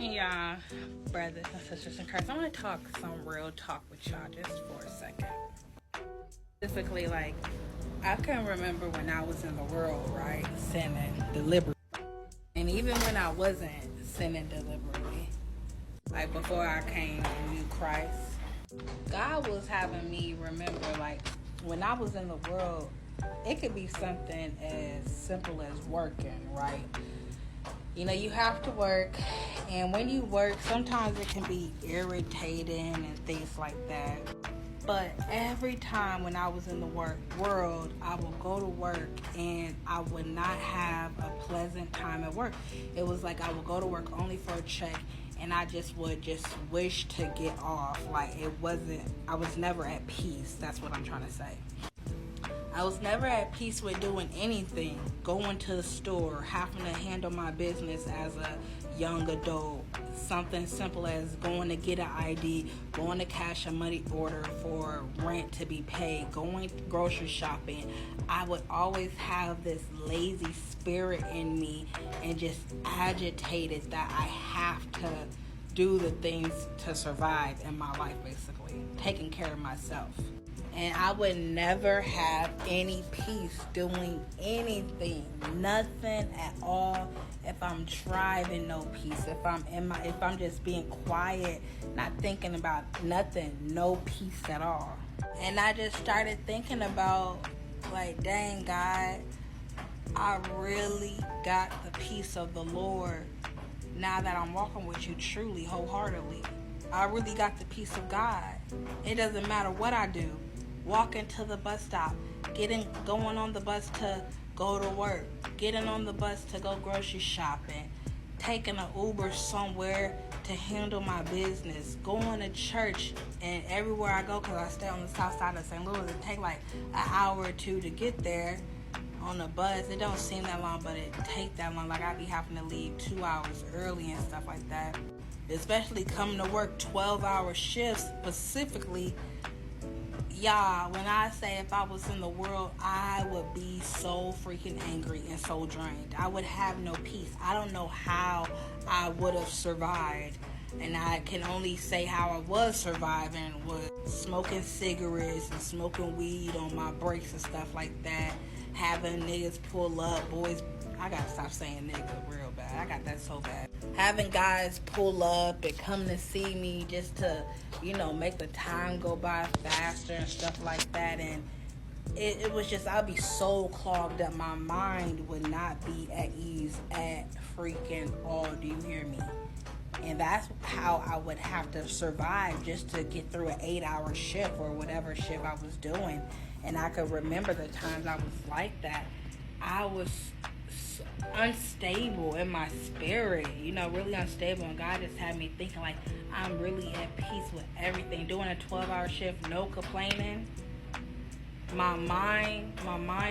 Yeah, brothers and sisters in Christ, I want to talk some real talk with y'all just for a second. Specifically, like, I can remember when I was in the world, right, sinning deliberately. And even when I wasn't sinning deliberately, like before I came and knew Christ, God was having me remember, like, when I was in the world, it could be something as simple as working, right? You know, you have to work, and when you work, sometimes it can be irritating and things like that. But every time when I was in the world, I would go to work and I would not have a pleasant time at work. It was like I would go to work only for a check, and I just would just wish to get off. Like, I was never at peace. That's what I'm trying to say. I was never at peace with doing anything, going to the store, having to handle my business as a young adult. Something simple as going to get an ID, going to cash a money order for rent to be paid, going grocery shopping. I would always have this lazy spirit in me and just agitated that I have to do the things to survive in my life, basically, taking care of myself. And I would never have any peace doing anything, nothing at all. If I'm driving, no peace. If I'm just being quiet, not thinking about nothing, no peace at all. And I just started thinking about, like, dang, God, I really got the peace of the Lord now that I'm walking with you truly, wholeheartedly. I really got the peace of God. It doesn't matter what I do. Walking to the bus stop, going on the bus to go to work, getting on the bus to go grocery shopping, taking an Uber somewhere to handle my business, going to church, and everywhere I go, because I stay on the south side of St. Louis, it takes like an hour or two to get there on the bus. It don't seem that long, but it take that long. Like, I be having to leave 2 hours early and stuff like that. Especially coming to work 12-hour shifts specifically. Y'all, when I say if I was in the world, I would be so freaking angry and so drained. I would have no peace. I don't know how I would have survived. And I can only say how I was surviving was smoking cigarettes and smoking weed on my breaks and stuff like that. Having niggas pull up, boys. I gotta stop saying nigga real bad. I got that so bad. Having guys pull up and come to see me just to, make the time go by faster and stuff like that. And it was just, I'd be so clogged up. My mind would not be at ease at freaking all. Do you hear me? And that's how I would have to survive just to get through an 8-hour shift or whatever shift I was doing. And I could remember the times I was like that. I was unstable in my spirit, really unstable. And God just had me thinking, like, I'm really at peace with everything. Doing a 12-hour shift, no complaining. My mind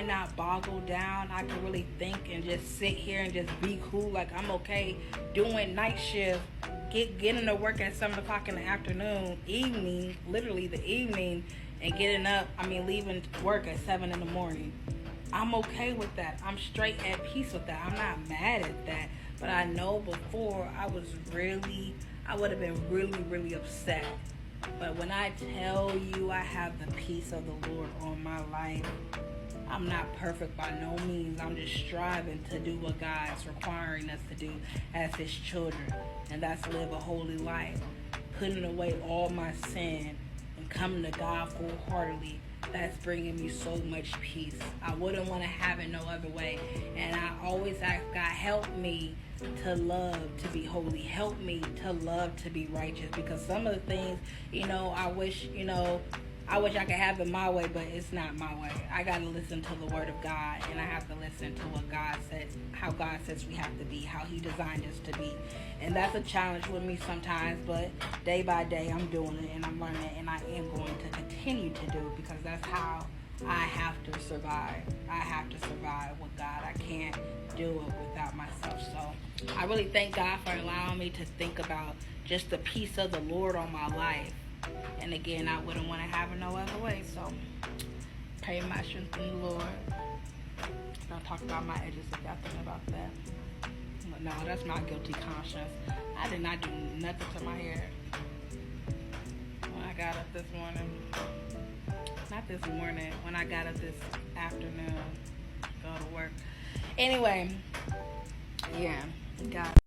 not boggled down. I could really think and just sit here and just be cool. Like, I'm okay doing night shift, getting to work at 7 o'clock in the afternoon, literally the evening, and leaving work at 7 in the morning. I'm okay with that. I'm straight at peace with that. I'm not mad at that. But I know before I would have been really, really upset. But when I tell you I have the peace of the Lord on my life, I'm not perfect by no means. I'm just striving to do what God's requiring us to do as His children. And that's live a holy life. Putting away all my sin and coming to God full-heartedly. That's bringing me so much peace. I wouldn't want to have it no other way. And I always ask God, help me to love to be holy. Help me to love to be righteous. Because some of the things, I wish I could have it my way, but it's not my way. I got to listen to the Word of God, and I have to listen to what God says, how God says we have to be, how He designed us to be. And that's a challenge with me sometimes, but day by day I'm doing it, and I'm learning it, and I am going to continue to do it, because that's how I have to survive. I have to survive with God. I can't do it without myself. So I really thank God for allowing me to think about just the peace of the Lord on my life. And again, I wouldn't want to have it no other way. So pray my strength in the Lord. Don't talk about my edges if y'all think about that. But no, that's my guilty conscience. I did not do nothing to my hair when I got up this morning. Not this morning, when I got up this afternoon, go to work. Anyway, yeah, got